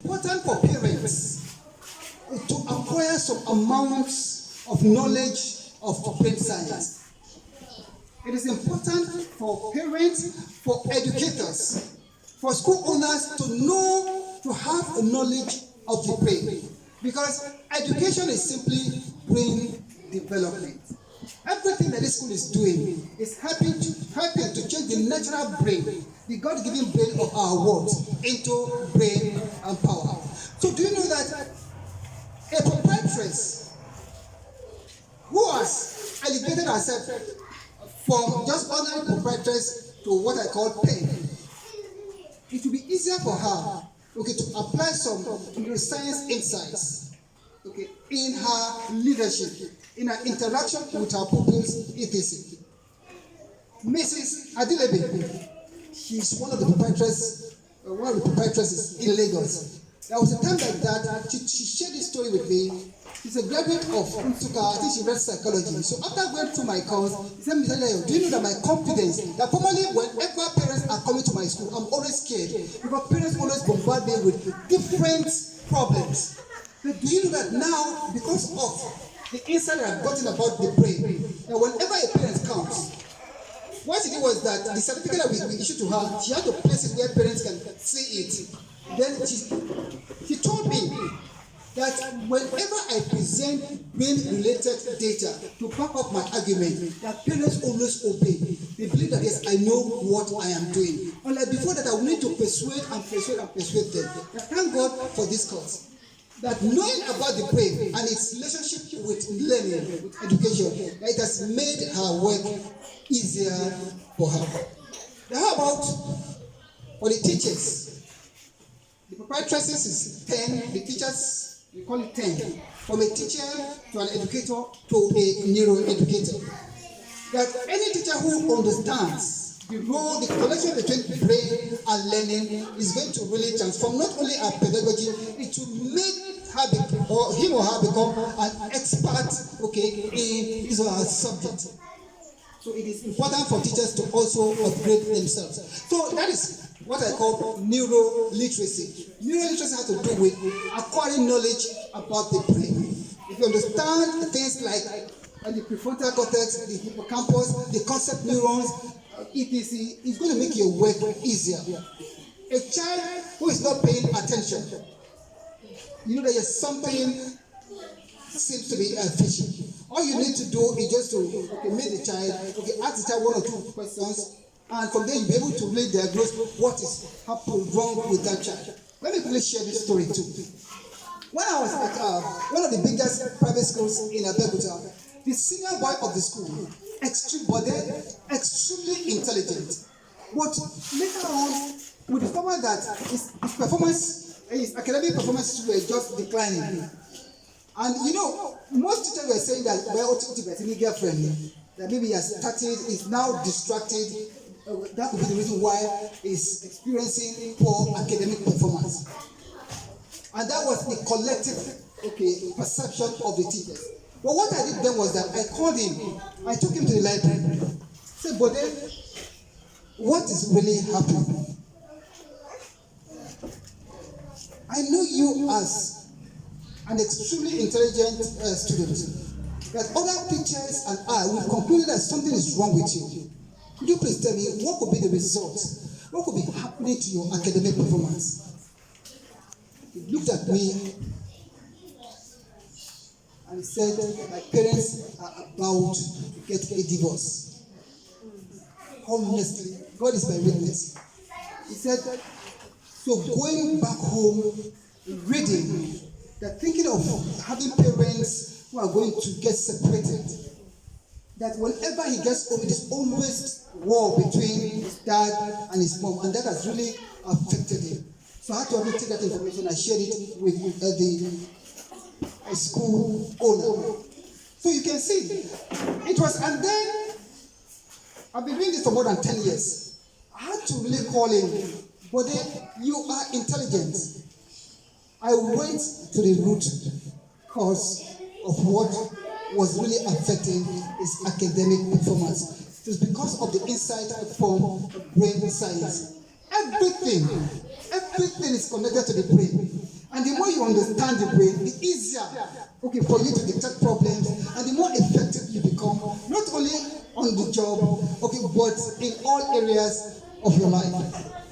important for parents to acquire some amounts of knowledge of brain science. It is important for parents, for educators, for school owners to know, to have a knowledge of the brain. Because education is simply brain development. Everything that this school is doing is helping to change the natural brain, the God-given brain of our world, into brain and power. So do you know that a proprietress who has elevated herself from just ordinary proprietress to what I call pen, it will be easier for her, to apply some neuroscience insights, in her leadership, in her interaction with her pupils, etc. Mrs. Adilebe, she's one of the proprietresses in Lagos. There was a time like that, she shared this story with me. She's a graduate of Unsuka, I think she read psychology. So after going through my course, she said, Mr. Leo, do you know that my confidence, that formally whenever parents are coming to my school, I'm always scared. Because parents always bombard me with different problems. But do you know that now, because of the insight I've gotten about the brain, that whenever a parent comes, what she did was that the certificate that we issued to her, she had to place it where parents can see it. Then she told me that whenever I present brain-related data to back up my argument, that parents always obey. They believe that yes, I know what I am doing. Unlike before that, I will need to persuade them. But thank God for this course. That knowing about the brain and its relationship with learning, with education, it has made her work easier for her. Now, how about for the teachers? The proprietresses is 10, the teachers, we call it 10. From a teacher to an educator to a neuroeducator. That any teacher who understands the role, the connection between brain and learning is going to really transform not only our pedagogy, it will make him or her become an expert, in his or her subject. So it is important for teachers to also upgrade themselves. So that is what I call neuro-literacy. Neuro-literacy has to do with acquiring knowledge about the brain. If you understand things like the prefrontal cortex, the hippocampus, the concept neurons, etc., it's going to make your work easier. A child who is not paying attention, you know that there's something seems to be fishy. All you need to do is just to meet the child, ask the child one or two questions, and from there you'll be able to really diagnose what is wrong with that child. Let me quickly share this story too. When I was at one of the biggest private schools in Abeokuta, the senior boy of the school, extremely intelligent, but later on we discovered that his academic performances were just declining. And most teachers were saying that any girlfriend, that maybe he has started, is now distracted. That could be the reason why he's experiencing poor academic performance. And that was the collective perception of the teachers. But what I did then was that I called him, I took him to the library. I said, Bode, what is really happening? I know you as an extremely intelligent student, that other teachers and I will conclude that something is wrong with you. Could you please tell me what could be the result? What could be happening to your academic performance? He looked at me and he said, my parents are about to get a divorce. Honestly, God is my witness. He said, so going back home, reading, that thinking of having parents who are going to get separated, that whenever he gets home, it is always war between his dad and his mom, and that has really affected him. So I had to take that information and share it with the school owner. So you can see, it was, and then I've been doing this for more than 10 years. I had to really call him, but then you are intelligent. I went to the root cause of what was really affecting his academic performance. It was because of the insight from brain science. everything is connected to the brain. And the more you understand the brain, the easier for you to detect problems, and the more effective you become, not only on the job, but in all areas of your life.